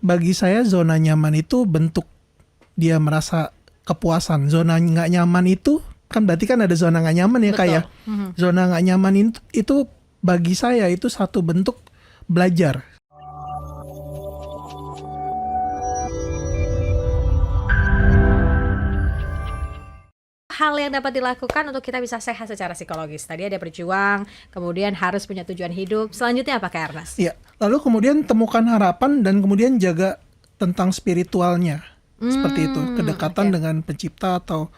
bagi saya zona nyaman itu bentuk dia merasa kepuasan. Zona nggak nyaman itu kan berarti kan ada zona nggak nyaman ya. Betul. Kayak zona nggak nyaman itu bagi saya itu satu bentuk belajar. Hal yang dapat dilakukan untuk kita bisa sehat secara psikologis. Tadi ada berjuang, kemudian harus punya tujuan hidup. Selanjutnya apa, Kak Ernest? Ya, lalu kemudian temukan harapan dan kemudian jaga tentang spiritualnya. Seperti itu, kedekatan dengan pencipta atau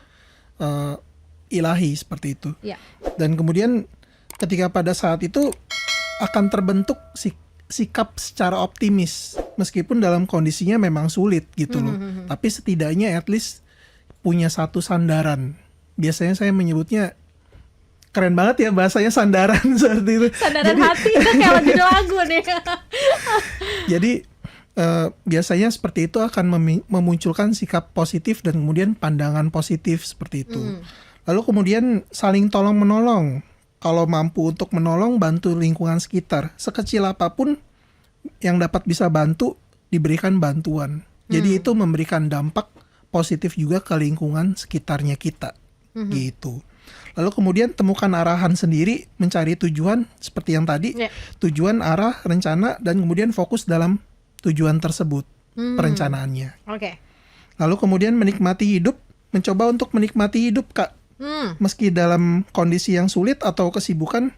ilahi seperti itu. Ya. Dan kemudian ketika pada saat itu akan terbentuk sikap secara optimis meskipun dalam kondisinya memang sulit gitu loh. Tapi setidaknya at least punya satu sandaran. Biasanya saya menyebutnya keren banget ya bahasanya sandaran seperti itu. Sandaran hati itu kayak lagu nih. Jadi biasanya seperti itu akan memunculkan sikap positif dan kemudian pandangan positif seperti itu. Lalu kemudian saling tolong menolong. Kalau mampu untuk menolong, bantu lingkungan sekitar. Sekecil apapun yang dapat bisa bantu, diberikan bantuan. Jadi itu memberikan dampak positif juga ke lingkungan sekitarnya kita. Gitu. Lalu kemudian temukan arahan sendiri, mencari tujuan seperti yang tadi. Tujuan, arah, rencana, dan kemudian fokus dalam tujuan tersebut, perencanaannya. Lalu kemudian menikmati hidup, mencoba untuk menikmati hidup, Kak. Meski dalam kondisi yang sulit atau kesibukan,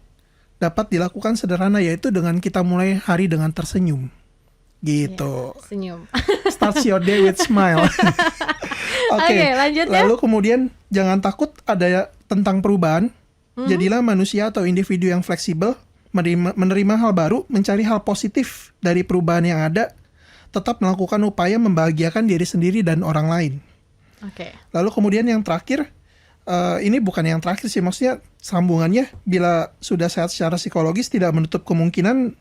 dapat dilakukan sederhana, yaitu dengan kita mulai hari dengan tersenyum. Gitu. Ya, senyum. Start your day with smile. Oke, lanjut ya. Lalu kemudian jangan takut ada tentang perubahan. Jadilah manusia atau individu yang fleksibel, menerima hal baru, mencari hal positif dari perubahan yang ada, tetap melakukan upaya membahagiakan diri sendiri dan orang lain. Lalu kemudian yang terakhir, ini bukan yang terakhir sih, maksudnya sambungannya, bila sudah sehat secara psikologis tidak menutup kemungkinan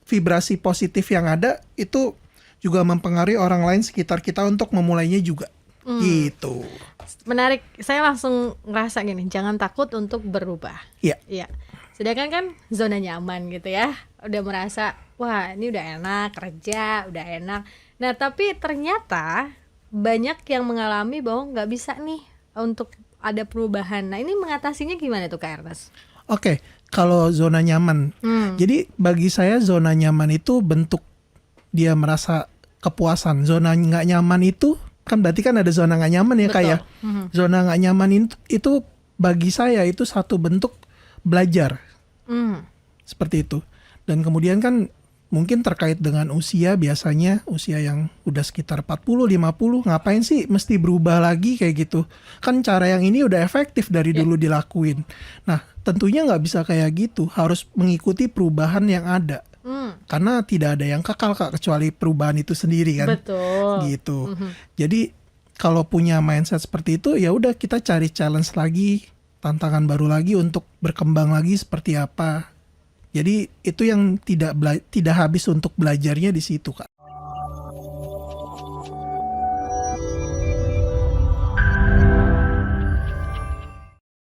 vibrasi positif yang ada itu juga mempengaruhi orang lain sekitar kita untuk memulainya juga. Gitu. Menarik, saya langsung ngerasa gini, jangan takut untuk berubah. Iya. Sedangkan kan zona nyaman gitu ya, udah merasa wah ini udah enak kerja, udah enak. Nah tapi ternyata banyak yang mengalami bahwa nggak bisa nih untuk ada perubahan. Nah ini mengatasinya gimana tuh, Kak Ernest? Oke, kalau zona nyaman. Jadi bagi saya zona nyaman itu bentuk dia merasa kepuasan. Zona nggak nyaman itu kan berarti kan ada zona nggak nyaman ya. Betul. Kayak zona nggak nyaman itu bagi saya itu satu bentuk belajar. Seperti itu. Dan kemudian kan mungkin terkait dengan usia, biasanya usia yang udah sekitar 40-50, ngapain sih mesti berubah lagi kayak gitu. Kan cara yang ini udah efektif dari dulu dilakuin. Nah tentunya nggak bisa kayak gitu, harus mengikuti perubahan yang ada. Karena tidak ada yang kekal, Kak, kecuali perubahan itu sendiri kan. Betul. Gitu. Jadi kalau punya mindset seperti itu, ya udah kita cari challenge lagi, tantangan baru lagi untuk berkembang lagi seperti apa. Jadi itu yang tidak habis untuk belajarnya di situ, Kak.